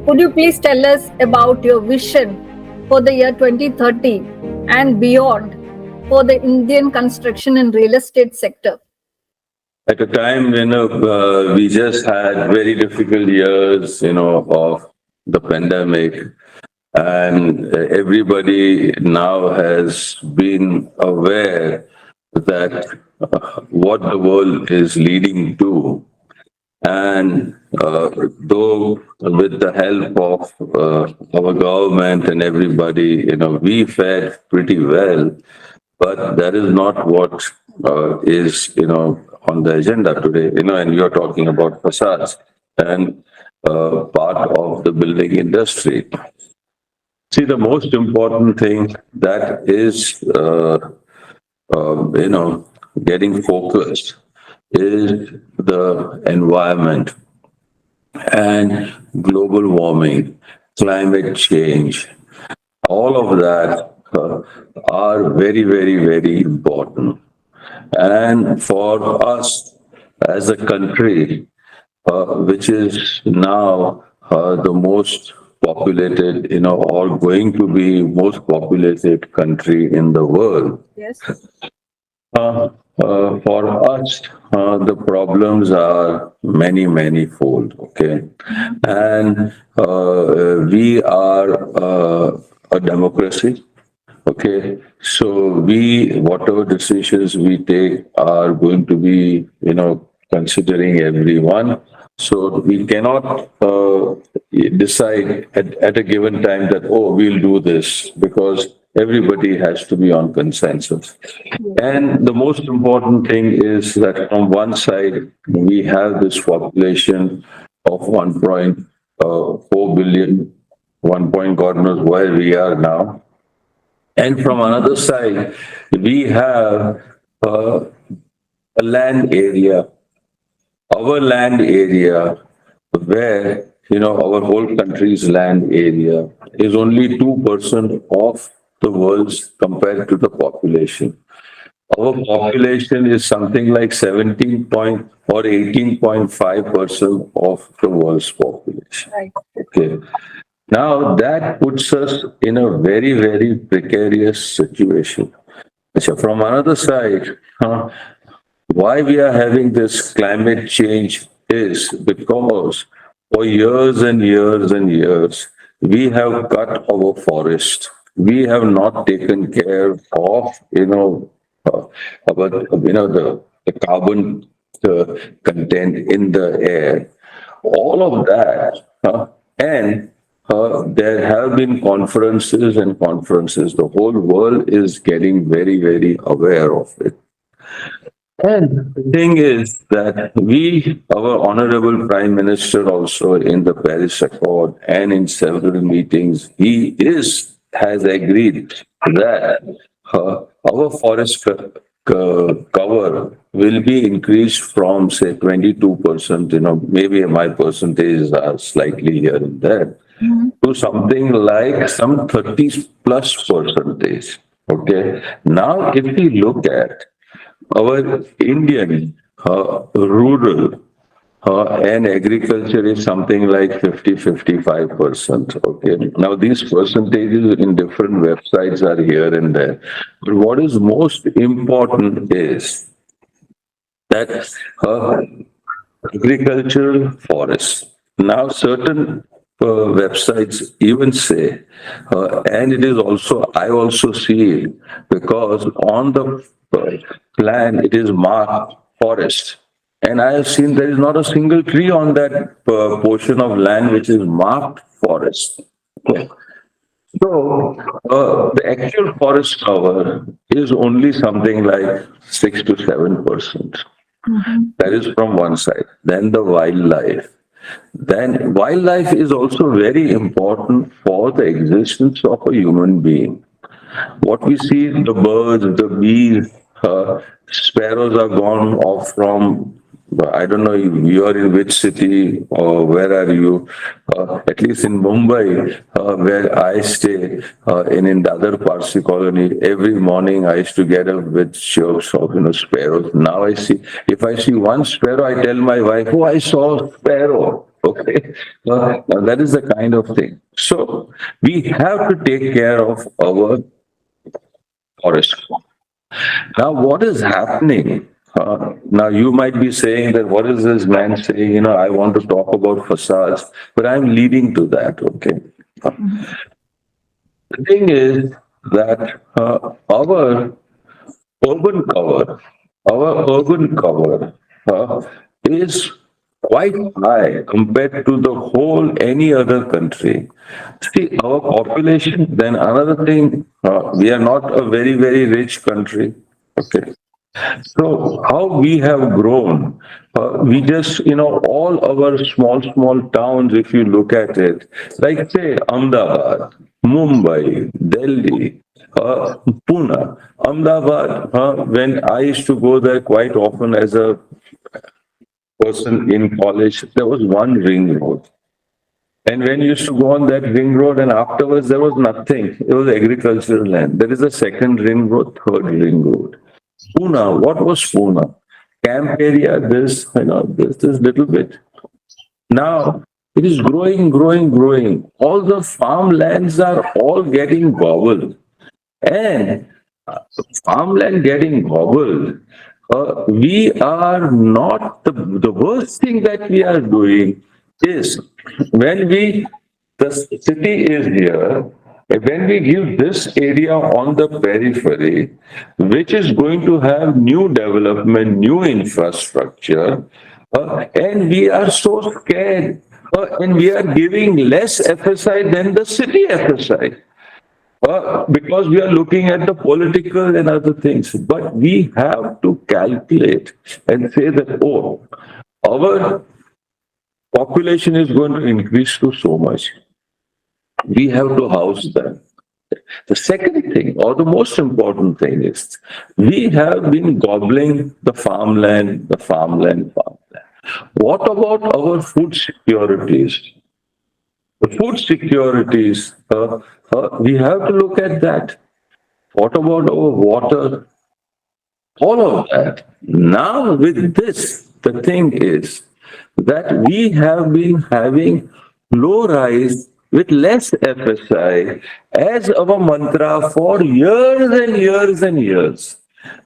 Could you please tell us about your vision for the year 2030 and beyond for the Indian construction and real estate sector? At a time when we just had very difficult years, of the pandemic, and everybody now has been aware that what the world is leading to. And though with the help of our government and everybody, we fared pretty well, but that is not what is, on the agenda today, and you're talking about facades and part of the building industry. See, the most important thing that is, getting focused is the environment and global warming, climate change. All of that are very, very, very important. And for us as a country, which is now the most populated, or going to be most populated country in the world. Yes. For us, the problems are many, many fold. Okay, and we are a democracy. Okay, so whatever decisions we take are going to be, considering everyone. So we cannot decide at a given time that, oh, we'll do this, because everybody has to be on consensus. And the most important thing is that on one side, we have this population of 1.4 billion, 1 point God knows where we are now. And from another side, we have a land area, our land area, where, our whole country's land area is only 2% of the world's compared to the population. Our population is something like 17 point or 18.5% of the world's population. Right. Okay. Now that puts us in a very, very precarious situation. So from another side, why we are having this climate change is because for years and years and years, we have cut our forest. We have not taken care of, the carbon content in the air. All of that, and there have been conferences and conferences. The whole world is getting very, very aware of it. And the thing is that our Honorable Prime Minister also in the Paris Accord and in several meetings, has agreed that our forest cover will be increased from, say, 22%, maybe my percentages are slightly here and there, to something like some 30 plus percentage. Okay. Now, if we look at our Indian rural and agriculture is something like 50-55%. Okay. Now, these percentages in different websites are here and there. But what is most important is that agricultural forests. Now, certain websites even say, and it is also, I also see it, because on the plan it is marked forest. And I have seen there is not a single tree on that portion of land which is marked forest. Okay. So the actual forest cover is only something like 6 to 7%. That is from one side. Then the wildlife. Then wildlife is also very important for the existence of a human being. What we see, the birds, the bees, sparrows are gone off from, I don't know, you are in which city or where are you? At least in Mumbai, where I stay, in the other Parsi colony, every morning I used to get up with chirps of, sparrows. Now I see, if I see one sparrow, I tell my wife, oh, I saw a sparrow. Okay, now that is the kind of thing. So we have to take care of our forest. Now, what is happening? Now, you might be saying that what is this man saying? I want to talk about facades, but I'm leading to that. Okay. The thing is that urban cover, our urban cover is quite high compared to the whole any other country. See, our population, then another thing, we are not a very, very rich country. Okay. So how we have grown, we just, all our small, small towns, if you look at it, like say Ahmedabad, Mumbai, Delhi, Pune, Ahmedabad, when I used to go there quite often as a person in college, there was one ring road. And when you used to go on that ring road, and afterwards there was nothing. It was agricultural land. There is a second ring road, third ring road. Pune, what was Pune? Camp area, this little bit. Now it is growing, growing, growing. All the farmlands are all getting gobbled. And farmland getting gobbled, we are not the worst thing that we are doing is when the city is here, when we give this area on the periphery, which is going to have new development, new infrastructure, and we are so scared, and we are giving less FSI than the city FSI. Because we are looking at the political and other things, but we have to calculate and say that, oh, our population is going to increase to so much. We have to house them. The second thing, or the most important thing, is we have been gobbling the farmland, the farmland, farmland. What about our food securities? The food securities, we have to look at that. What about our water? All of that. Now, with this, the thing is that we have been having low rise with less FSI as our mantra for years and years and years.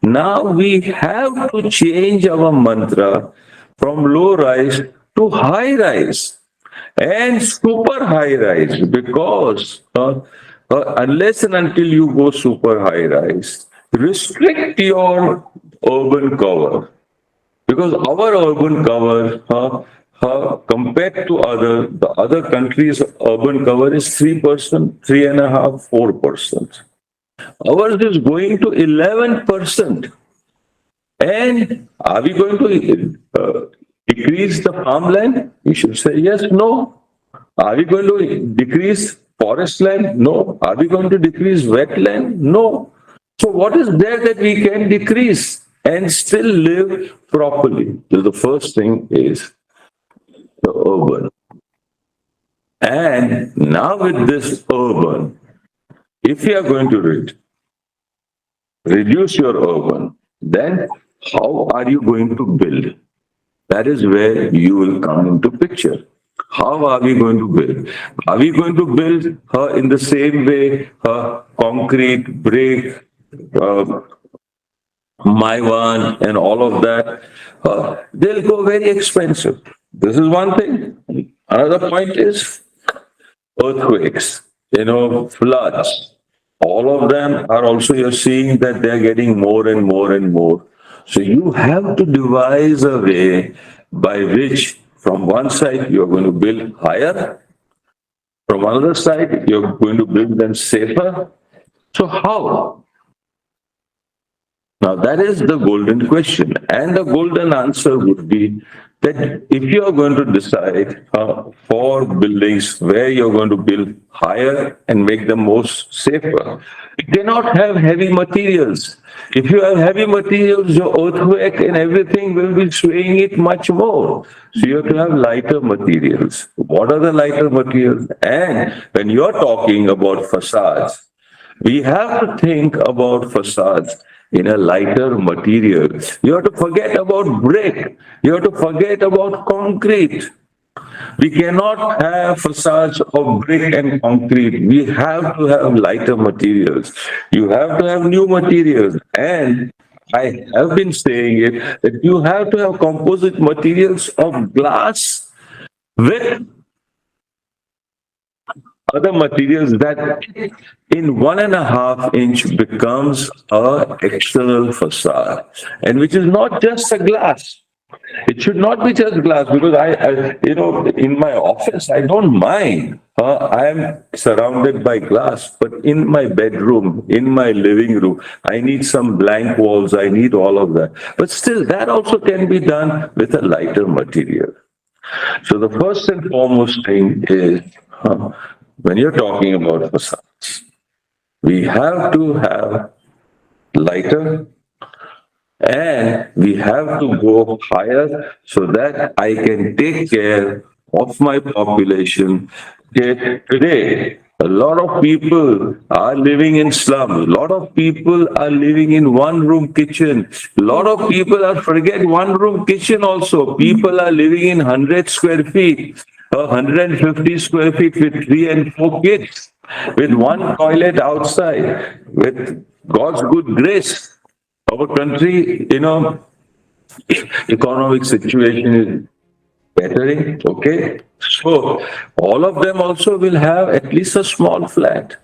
Now we have to change our mantra from low rise to high rise and super high rise, because unless and until you go super high rise, restrict your urban cover, because our urban cover compared to the other countries, urban cover is 3%, 3.5%, 4%. Ours is going to 11%. And are we going to decrease the farmland? You should say yes, no. Are we going to decrease forest land? No. Are we going to decrease wetland? No. So what is there that we can decrease and still live properly? So the first thing is the urban. And now with this urban, if you are going to reduce your urban, then how are you going to build? That is where you will come into picture. How are we going to build? Are we going to build in the same way, concrete, brick, Maiwan, and all of that? They'll go very expensive. This is one thing. Another point is earthquakes, floods. All of them are also, you're seeing that they're getting more and more and more. So you have to devise a way by which from one side you're going to build higher, from another side you're going to build them safer. So how? Now that is the golden question. And the golden answer would be that if you are going to decide for buildings where you're going to build higher and make them most safer, you cannot have heavy materials. If you have heavy materials, your earthquake and everything will be swaying it much more. So you have to have lighter materials. What are the lighter materials? And when you're talking about facades, we have to think about facades in a lighter material. You have to forget about brick. You have to forget about concrete. We cannot have facades of brick and concrete. We have to have lighter materials. You have to have new materials. And I have been saying it that you have to have composite materials of glass with other materials that in 1.5 inch becomes a external facade, and which is not just a glass. It should not be just glass because in my office, I don't mind. I am surrounded by glass, but in my bedroom, in my living room, I need some blank walls. I need all of that. But still, that also can be done with a lighter material. So the first and foremost thing is when you're talking about facades, we have to have lighter and we have to go higher so that I can take care of my population. Okay, today, a lot of people are living in slums. A lot of people are living in one-room kitchen. A lot of people are forget one-room kitchen also. People are living in 100 square feet, 150 square feet with 3 and 4 kids, with one toilet outside, with God's good grace. Our country, economic situation is bettering, okay? So all of them also will have at least a small flat.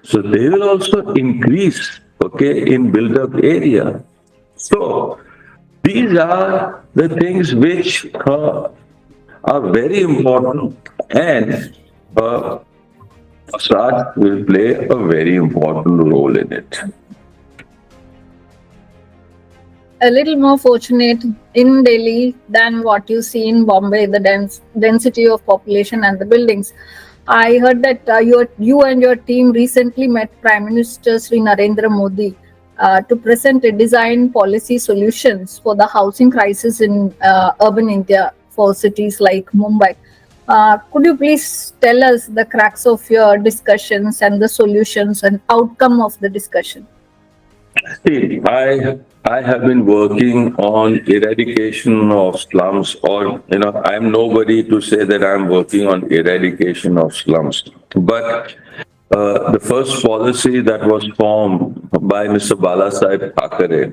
So they will also increase, okay, in built-up area. So these are the things which are very important, and facade will play a very important role in it. A little more fortunate in Delhi than what you see in Bombay, the density of population and the buildings. I heard that you and your team recently met Prime Minister Sri Narendra Modi to present a design policy solutions for the housing crisis in urban India for cities like Mumbai. Could you please tell us the cracks of your discussions and the solutions and outcome of the discussion? See, I have been working on eradication of slums, or I'm nobody to say that I'm working on eradication of slums. But the first policy that was formed by Mr. Balasaheb Thackeray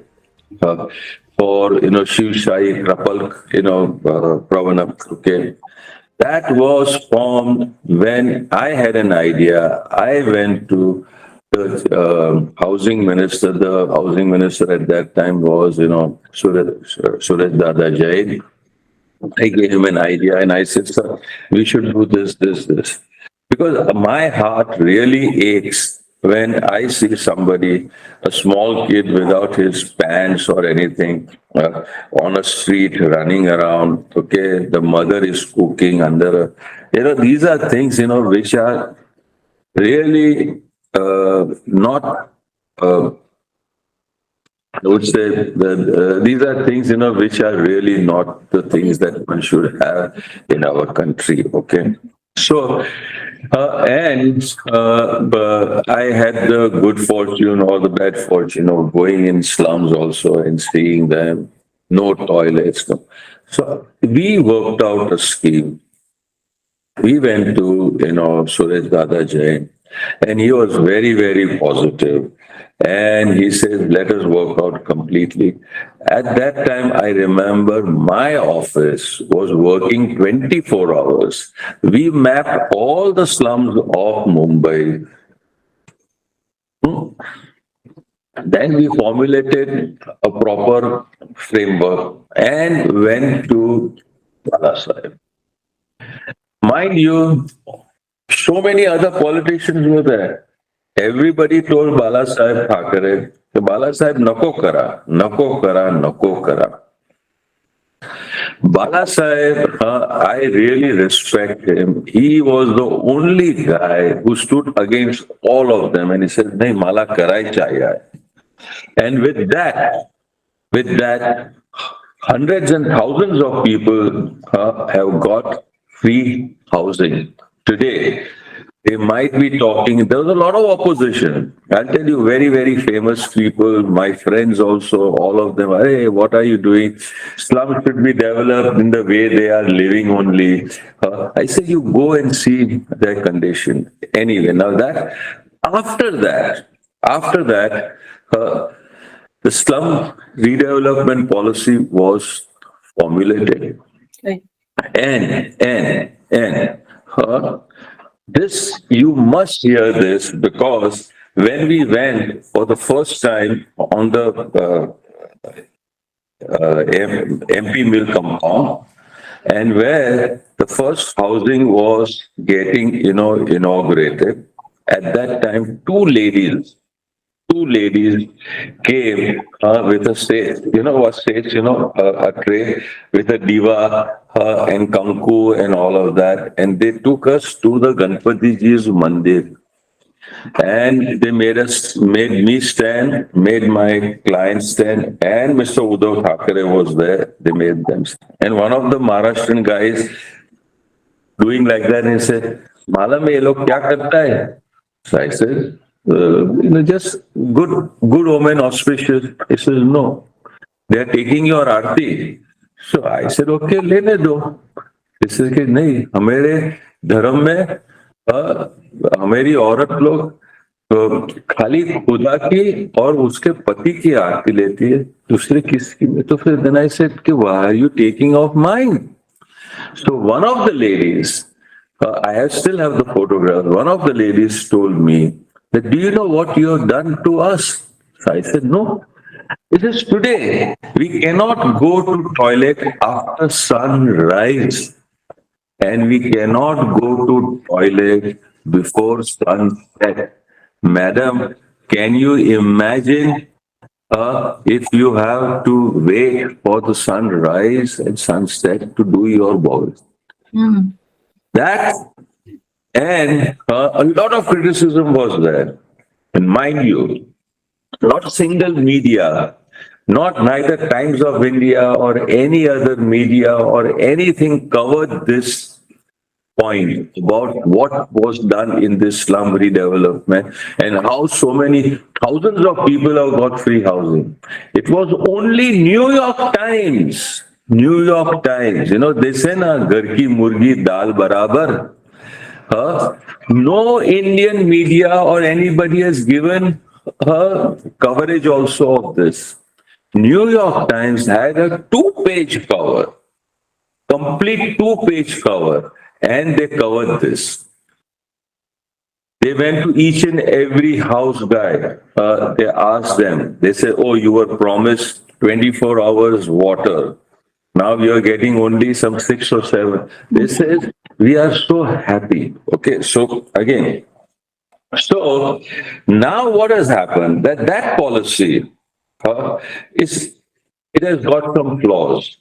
for Shivshai Krapalk, Pravanam, okay. That was formed when I had an idea. I went to the housing minister. The housing minister at that time was, Suresh Dada Jain. I gave him an idea and I said, sir, we should do this. Because my heart really aches when I see somebody, a small kid without his pants or anything, on a street running around. Okay, the mother is cooking under these are things, which are really not, I would say that these are things, which are really not the things that one should have in our country. Okay. So, I had the good fortune or the bad fortune of going in slums also and seeing them, no toilets. No. So, we worked out a scheme. We went to, Suresh Dada Jain, and he was very, very positive. And he said, let us work out completely. At that time, I remember my office was working 24 hours. We mapped all the slums of Mumbai. Then we formulated a proper framework and went to Balasaheb. Mind you, so many other politicians were there. Everybody told Balasaheb Thackeray, Balasaheb nako kara. Balasaheb, I really respect him. He was the only guy who stood against all of them and he said, nahi, mala karai chahiye. And with that, hundreds and thousands of people have got free housing. Today, they might be talking, there was a lot of opposition. I'll tell you, very, very famous people, my friends also, all of them, hey, what are you doing? Slums should be developed in the way they are living only. I said, you go and see their condition. Anyway, now after that, after that, uh, the slum redevelopment policy was formulated. Right. And this, you must hear this, because when we went for the first time on the MP Mill compound, and where the first housing was getting, inaugurated, at that time, two ladies came with a stage, what stage, a tray with a diva and kanku and all of that. And they took us to the Ganpati Ji's mandir. And they made me stand, made my client stand, and Mr. Uddhav Thackeray was there. They made them stand. And one of the Maharashtrian guys doing like that, and he said, Malam, ye log kya karta hai? So I said, just good omen, auspicious. He says, no, they are taking your aarti. So I said, okay, lene do. He said, कि नहीं, हमारे धर्म में हमारी औरत लोग खाली खुदा की और उसके पति की आरती लेती है, दूसरे किसकी में? तो फिर then I said कि why are you taking off mine? So one of the ladies, still have the photograph. One of the ladies told me that, do you know what you have done to us? So I said, no. It is today. We cannot go to toilet after sunrise, and we cannot go to toilet before sunset. Madam, can you imagine if you have to wait for the sunrise and sunset to do your bowels? Mm. That, and a lot of criticism was there. And mind you, not a single media, not neither Times of India or any other media or anything covered this point about what was done in this slum redevelopment and how so many thousands of people have got free housing. It was only New York Times. New York Times, they say na, Ghar ki murgi dal barabar. No Indian media or anybody has given coverage also of this. New York Times had a two-page cover, complete two-page cover, and they covered this. They went to each and every house guy. They asked them, they said, oh, you were promised 24 hours water. Now we are getting only some 6 or 7. They said, we are so happy. Okay, so again, so now what has happened? That policy it has got some flaws.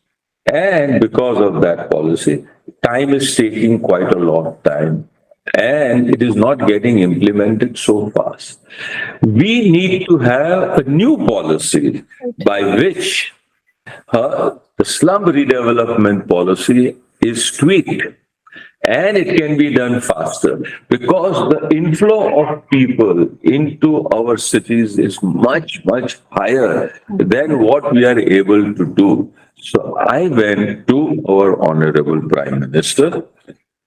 And because of that policy, time is taking quite a lot of time. And it is not getting implemented so fast. We need to have a new policy by which the slum redevelopment policy is tweaked, and it can be done faster because the inflow of people into our cities is much, much higher than what we are able to do. So I went to our Honorable Prime Minister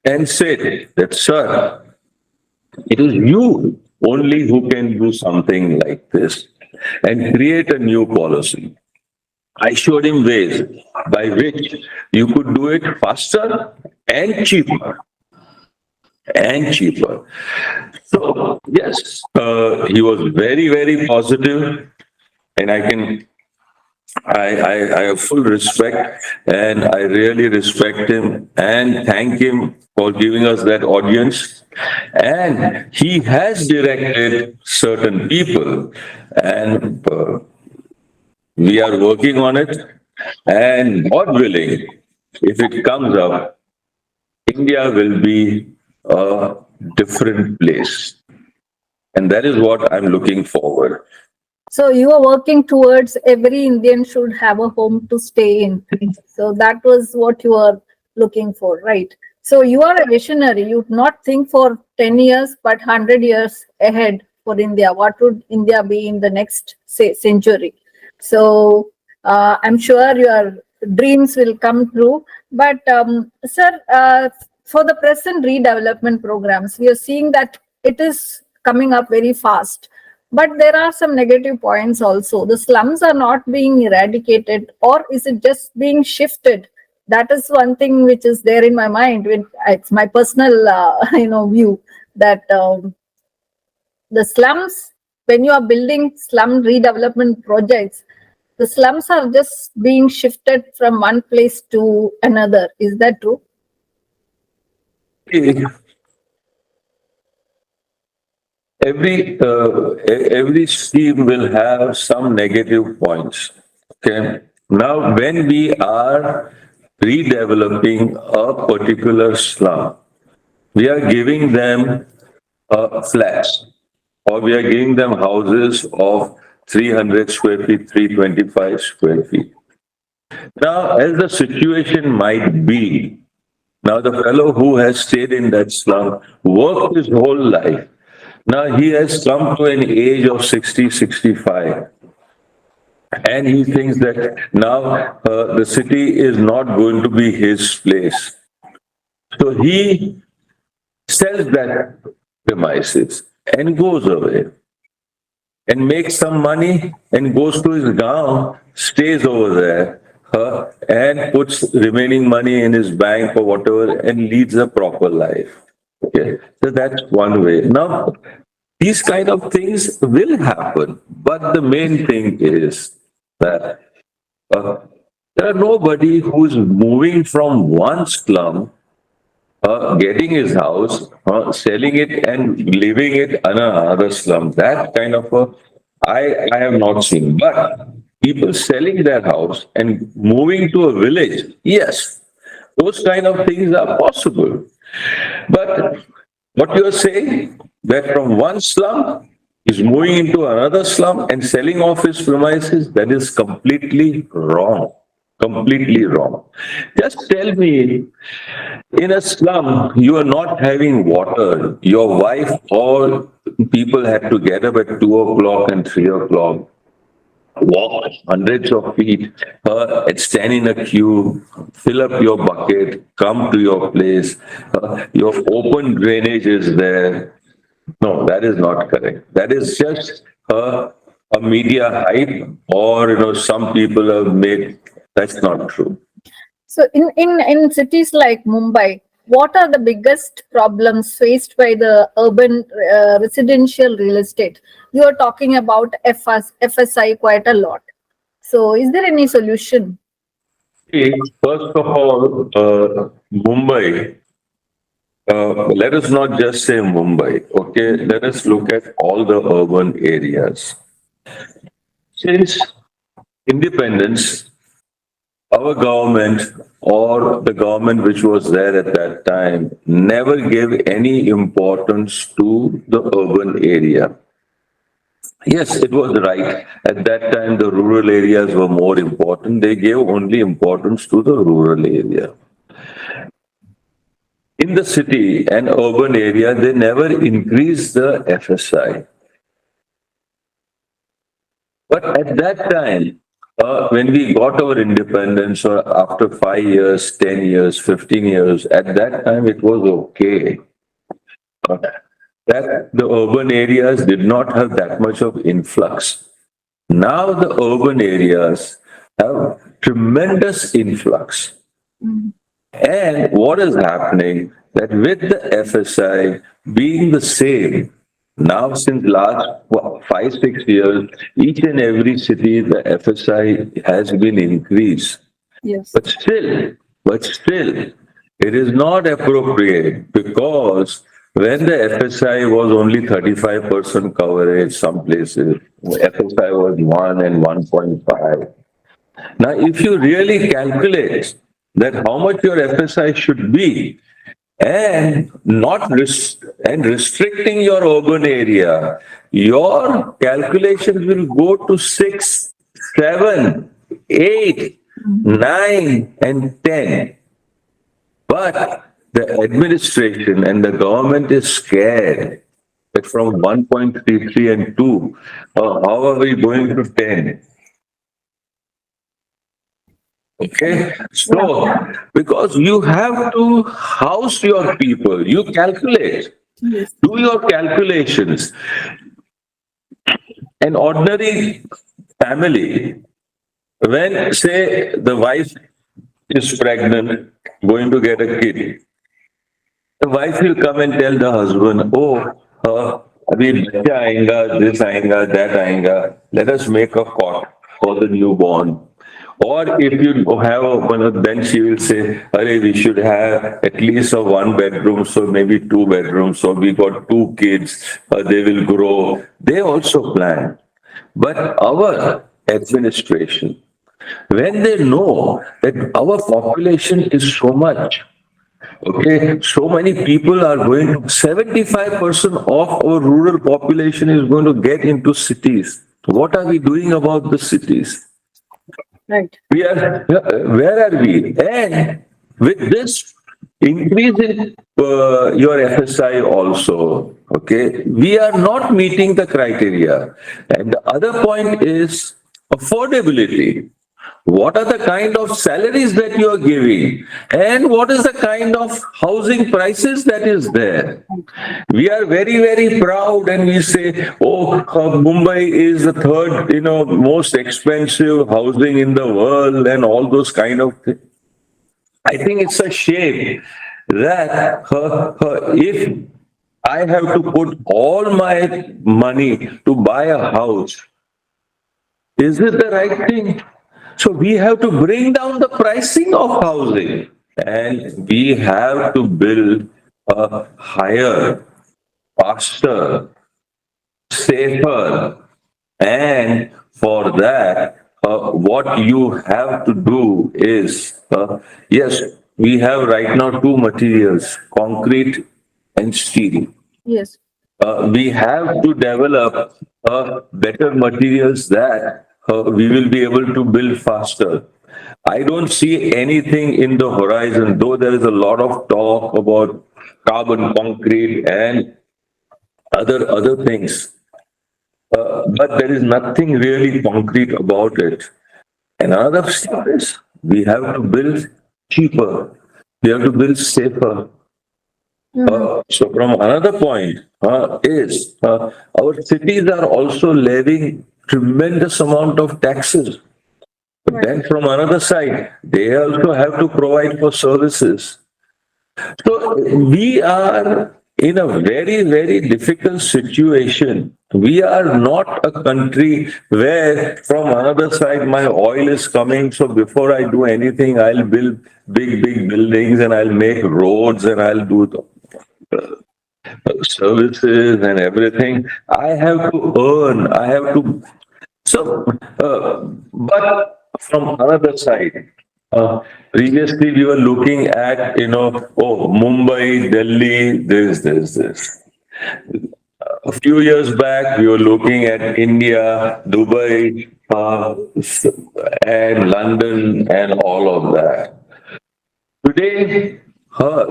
and said that, sir, it is you only who can do something like this and create a new policy. I showed him ways by which you could do it faster and cheaper. And cheaper. So, yes, he was very, very positive, and I have full respect, and I really respect him and thank him for giving us that audience. And he has directed certain people, and we are working on it, and God willing, if it comes up, India will be a different place. And that is what I'm looking forward. So you are working towards every Indian should have a home to stay in. So that was what you are looking for, right? So you are a visionary. You not think for 10 years, but 100 years ahead for India. What would India be in the next century? So I'm sure your dreams will come true. But sir, for the present redevelopment programs, we are seeing that it is coming up very fast. But there are some negative points also. The slums are not being eradicated, or is it just being shifted? That is one thing which is there in my mind. It's my personal, view that the slums, when you are building slum redevelopment projects, the slums are just being shifted from one place to another. Is that true? Every scheme will have some negative points. Okay. Now, when we are redeveloping a particular slum, we are giving them flats, or we are giving them houses of 300 square feet, 325 square feet. Now, as the situation might be, now the fellow who has stayed in that slum worked his whole life. Now he has come to an age of 60, 65, and he thinks that now the city is not going to be his place. So he sells that premises and goes away and makes some money and goes to his gaon, stays over there, and puts remaining money in his bank or whatever and leads a proper life. Okay, so that's one way. Now, these kind of things will happen, but the main thing is that uh, there are nobody who's moving from one slum, getting his house, selling it and living it in another slum. That kind of I have not seen. But people selling their house and moving to a village, yes, those kind of things are possible. But what you are saying, that from one slum is moving into another slum and selling off his premises, that is completely wrong. Completely wrong. Just tell me, in a slum, you are not having water. Your wife or people had to get up at 2 o'clock and 3 o'clock, walk hundreds of feet, and stand in a queue, fill up your bucket, come to your place. Your open drainage is there. No, that is not correct. That is just a media hype, or some people have made. That's not true. So, in cities like Mumbai, what are the biggest problems faced by the urban residential real estate? You are talking about FSI quite a lot. So, is there any solution? Okay, first of all, Mumbai. Let us not just say Mumbai. Okay, let us look at all the urban areas. Since independence, our government, or the government which was there at that time, never gave any importance to the urban area. Yes, it was right. At that time, the rural areas were more important. They gave only importance to the rural area. In the city and urban area, they never increased the FSI. But at that time, when we got our independence, or after 5 years, 10 years, 15 years, at that time it was okay. That the urban areas did not have that much of influx. Now the urban areas have tremendous influx. And what is happening, that with the FSI being the same, now since last 5, 6 years, each and every city, the FSI has been increased. Yes. But still, it is not appropriate, because when the FSI was only 35% coverage, some places, FSI was 1 and 1.5. Now, if you really calculate that how much your FSI should be, and not restricting your urban area, your calculations will go to 6, 7, 8, 9, and 10. But the administration and the government is scared that from 1.33 and 2, how are we going to 10? Okay, Yeah. so because you have to house your people, you calculate, Yes. do your calculations. An ordinary family, when say the wife is pregnant, going to get a kid, the wife will come and tell the husband, "Oh, abhi bachcha aayega, this aayega, that aayega. Let us make a cot for the newborn." Or if you have a one, then she will say, "Arey, we should have at least a one bedroom, so maybe two bedrooms. So we got two kids. They will grow." They also plan. But our administration, when they know that our population is so much, okay, so many people are going to, 75% of our rural population is going to get into cities. What are we doing about the cities? Right. We are, where are we? And with this increase in your FSI also, okay, we are not meeting the criteria. And the other point is affordability. What are the kind of salaries that you are giving? And what is the kind of housing prices that is there? We are very, very proud and we say, oh, Mumbai is the third, most expensive housing in the world and all those kind of things. I think it's a shame that if I have to put all my money to buy a house, is it the right thing? So we have to bring down the pricing of housing and we have to build a higher, faster, safer. And for that, what you have to do is, yes, we have right now two materials, concrete and steel. Yes. We have to develop better materials that we will be able to build faster. I don't see anything in the horizon, though there is a lot of talk about carbon concrete and other things, but there is nothing really concrete about it. And another step is we have to build cheaper. We have to build safer. So from another point is our cities are also levying tremendous amount of taxes. But then from another side, they also have to provide for services. So we are in a very, very difficult situation. We are not a country where from another side my oil is coming. So before I do anything, I'll build big, big buildings and I'll make roads and I'll do services and everything. I have to earn. I have to. So, but from another side, previously we were looking at, oh, Mumbai, Delhi, this. A few years back, we were looking at India, Dubai, and London, and all of that. Today,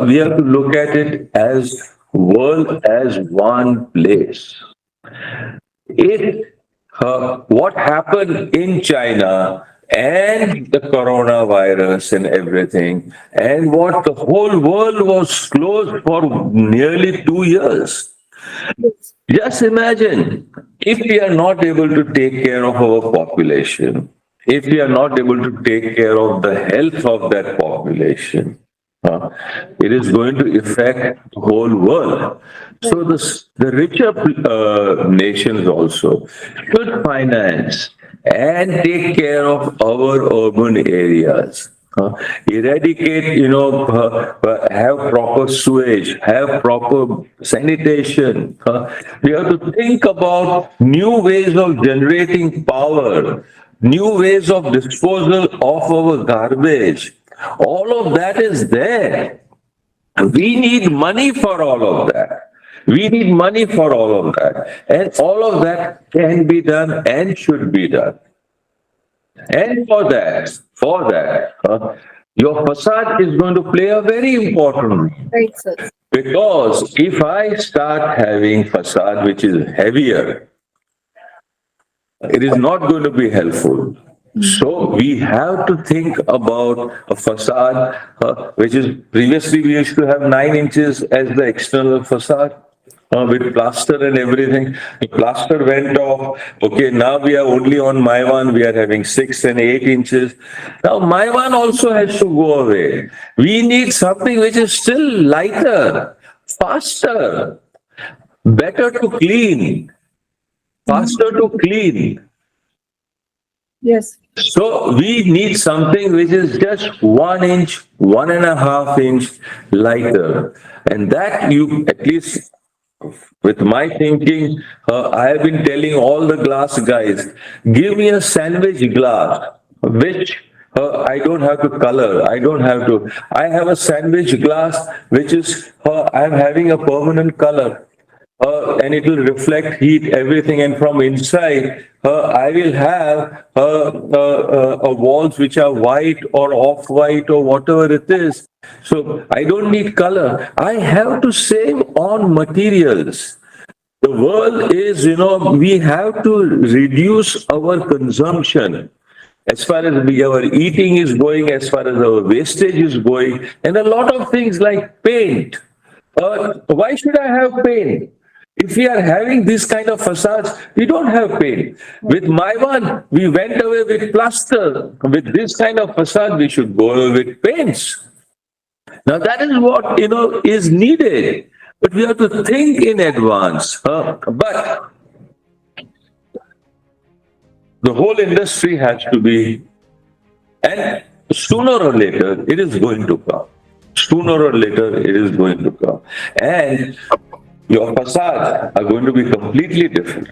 we have to look at it as world as one place. If what happened in China and the coronavirus and everything, and what the whole world was closed for nearly 2 years. Yes. Just imagine if we are not able to take care of our population, if we are not able to take care of the health of that population, uh, it is going to affect the whole world. So the richer nations also should finance and take care of our urban areas. Eradicate, have proper sewage, have proper sanitation. We have to think about new ways of generating power, new ways of disposal of our garbage. All of that is there. We need money for all of that. We need money for all of that. And all of that can be done and should be done. And for that, your facade is going to play a very important role. Right, sir. Because if I start having facade which is heavier, it is not going to be helpful. So we have to think about a facade, which is previously we used to have 9 inches as the external facade. With plaster and everything, the plaster went off. Okay, now we are only on Maiwan. We are having 6 and 8 inches. Now Maiwan also has to go away. We need something which is still lighter, faster, better to clean, faster to clean. Yes. So we need something which is just 1 inch, 1.5 inch lighter. And that you, at least with my thinking, I have been telling all the glass guys, give me a sandwich glass, which I don't have to color. I don't have to. I have a sandwich glass, which is, I'm having a permanent color. And it will reflect heat, everything. And from inside, I will have walls which are white or off-white or whatever it is. So I don't need color. I have to save on materials. The world is, we have to reduce our consumption as far as our eating is going, as far as our wastage is going, and a lot of things like paint. Why should I have paint? If we are having this kind of facades, we don't have paint. With my one, we went away with plaster. With this kind of facade, we should go away with paints. Now that is what is needed. But we have to think in advance. But the whole industry has to be, and sooner or later, it is going to come. Sooner or later, it is going to come. And your facades are going to be completely different.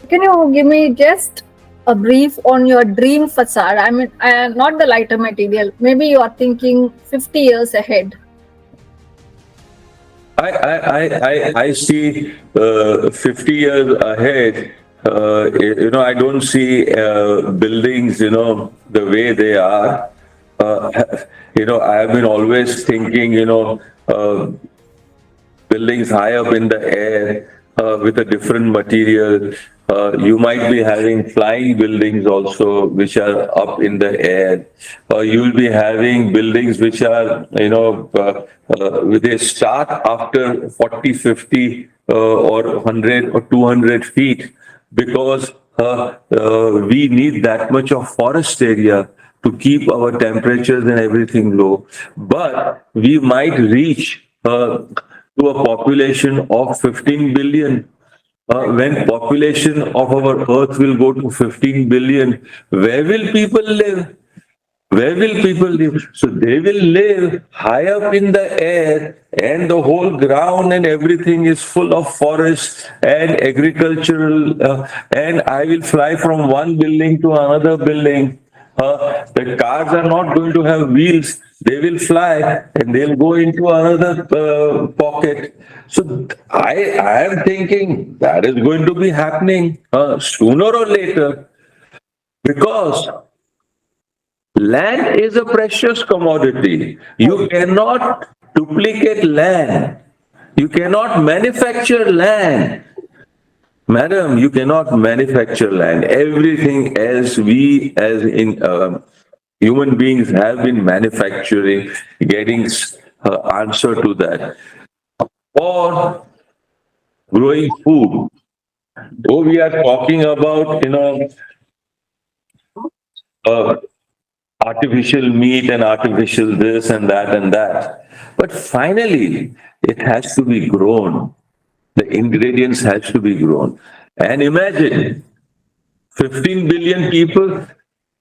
Can you give me just a brief on your dream facade? I mean, not the lighter material. Maybe you are thinking 50 years ahead. I see 50 years ahead. I don't see buildings, the way they are. I have been always thinking, buildings high up in the air with a different material. You might be having flying buildings also, which are up in the air. You'll be having buildings which are, they start after 40, 50 or 100 or 200 feet because we need that much of forest area to keep our temperatures and everything low. But we might reach to a population of 15 billion. When population of our earth will go to 15 billion, where will people live? Where will people live? So they will live high up in the air, and the whole ground and everything is full of forests and agricultural, and I will fly from one building to another building. The cars are not going to have wheels. They will fly and they'll go into another pocket. So I am thinking that is going to be happening sooner or later, because land is a precious commodity. You cannot duplicate land. You cannot manufacture land. Madam, you cannot manufacture land. Everything else we as in human beings have been manufacturing, getting answer to that. Or growing food. Though we are talking about, artificial meat and artificial this and that and that. But finally, it has to be grown. The ingredients has to be grown. And imagine 15 billion people.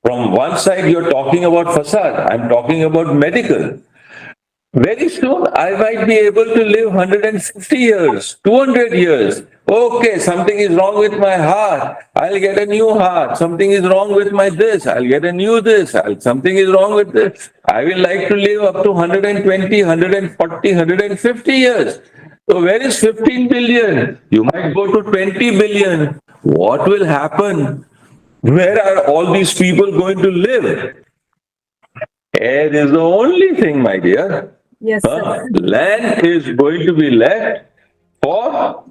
From one side, you're talking about facade. I'm talking about medical. Very soon, I might be able to live 150 years, 200 years. Okay, something is wrong with my heart. I'll get a new heart. Something is wrong with my this. I'll get a new this. Something is wrong with this. I will like to live up to 120, 140, 150 years. So where is 15 billion? You might go to 20 billion. What will happen? Where are all these people going to live? Air is the only thing, my dear. Yes, sir. Land is going to be left for.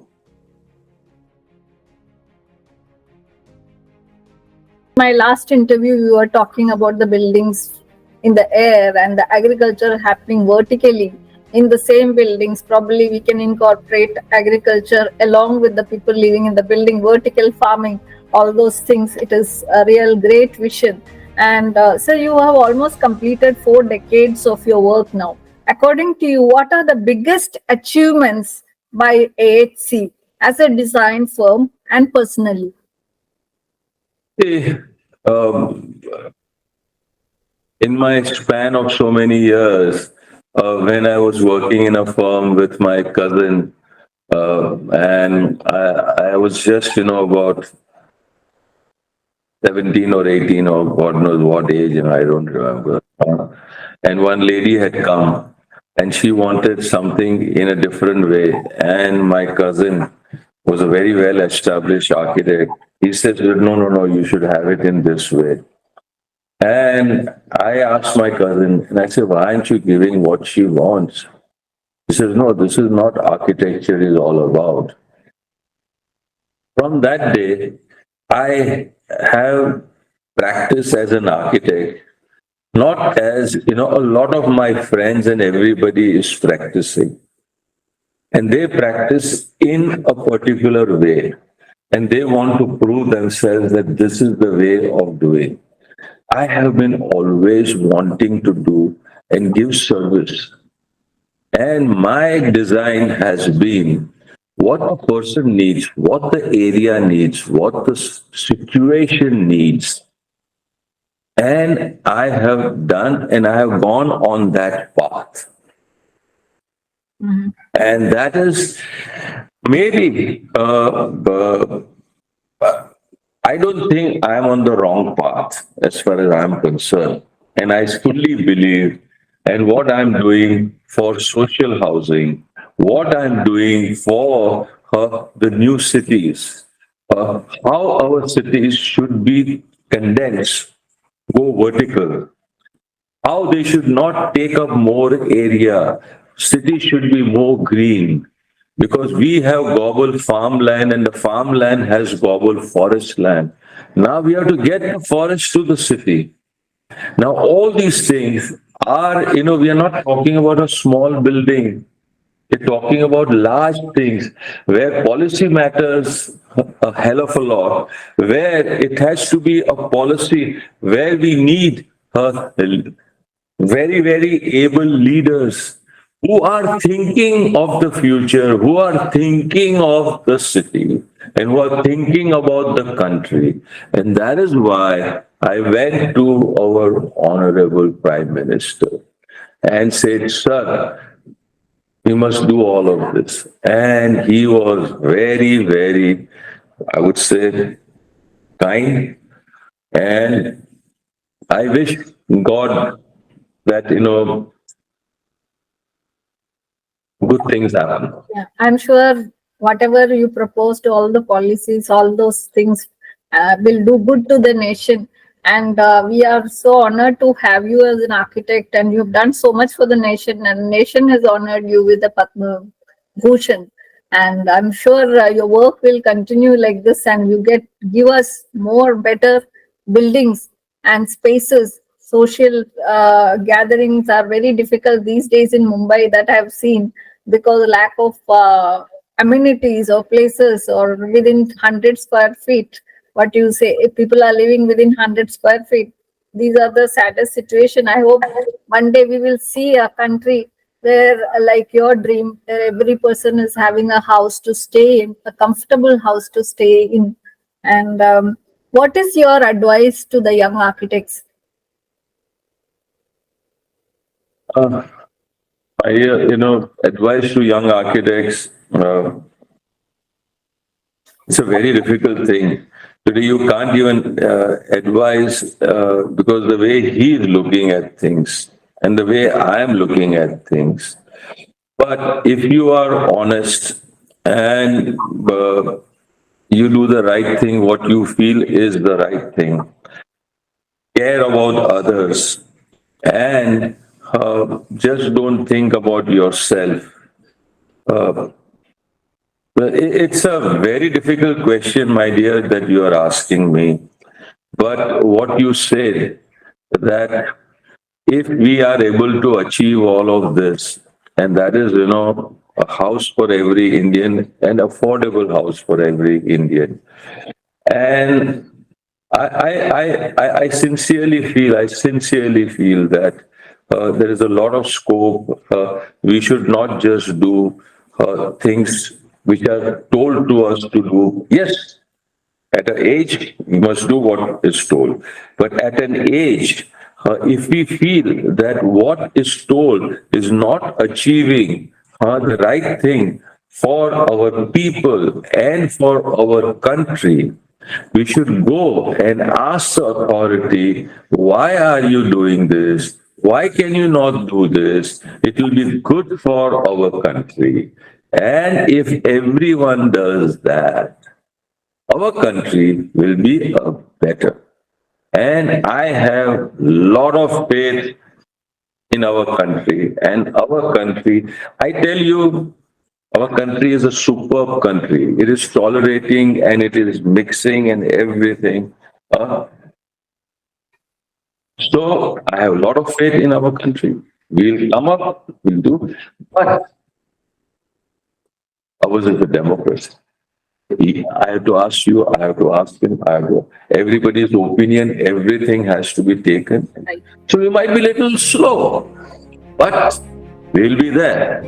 My last interview, you were talking about the buildings in the air and the agriculture happening vertically in the same buildings. Probably we can incorporate agriculture along with the people living in the building, vertical farming, all those things. It is a real great vision. And so you have almost completed 4 decades of your work now. According to you, what are the biggest achievements by AHC as a design firm and personally? Eh, Um, in my span of so many years, when I was working in a firm with my cousin, and I was just, about 17 or 18 or God knows what age, and I don't remember. And one lady had come and she wanted something in a different way. And my cousin was a very well established architect. He said, no, no, no, you should have it in this way. And I asked my cousin, and I said, why aren't you giving what she wants? He says, no, this is not architecture is all about. From that day, I have practiced as an architect, not as, a lot of my friends and everybody is practicing. And they practice in a particular way. And they want to prove themselves that this is the way of doing. I have been always wanting to do and give service. And my design has been what a person needs, what the area needs, what the situation needs. And I have done and I have gone on that path. And that is maybe, I don't think I'm on the wrong path as far as I'm concerned. And I fully believe and what I'm doing for social housing, what I'm doing for the new cities, how our cities should be condensed, go vertical, how they should not take up more area. Cities should be more green because we have gobbled farmland and the farmland has gobbled forest land. Now we have to get the forest to the city. Now all these things are, we are not talking about a small building. We're talking about large things where policy matters a hell of a lot, where it has to be a policy where we need very, very able leaders who are thinking of the future, who are thinking of the city, and who are thinking about the country. And that is why I went to our Honorable Prime Minister and said, Sir, we must do all of this. And he was very, very, I would say, kind. And I wish God that, good things happen. Yeah, I'm sure whatever you propose to all the policies, all those things will do good to the nation. And we are so honored to have you as an architect, and you've done so much for the nation, and the nation has honored you with the Padma Bhushan. And I'm sure your work will continue like this, and you give us more better buildings and spaces. Social gatherings are very difficult these days in Mumbai, that I've seen, because lack of amenities or places or within 100 square feet. What you say, if people are living within 100 square feet, these are the saddest situation. I hope one day we will see a country where, like your dream, where every person is having a house to stay in, a comfortable house to stay in. And what is your advice to the young architects? Uh, advice to young architects, it's a very difficult thing. Today, you can't even advise because the way he is looking at things and the way I am looking at things. But if you are honest and you do the right thing, what you feel is the right thing, care about others, and just don't think about yourself. Uh, it's a very difficult question, my dear, that you are asking me. But what you said, that if we are able to achieve all of this, and that is, a house for every Indian, an affordable house for every Indian. And I sincerely feel that there is a lot of scope. We should not just do things which are told to us to do. Yes, at an age, we must do what is told. But at an age, if we feel that what is told is not achieving the right thing for our people and for our country, we should go and ask the authority, why are you doing this? Why can you not do this? It will be good for our country. And if everyone does that, our country will be better. And I have lot of faith in our country. And our country, I tell you, our country is a superb country. It is tolerating and it is mixing and everything. Uh, so I have a lot of faith in our country. We'll come up, we'll do. But ours is a democracy. I have to ask you, I have to ask him, everybody's opinion, everything has to be taken. Right. So we might be a little slow, but we'll be there.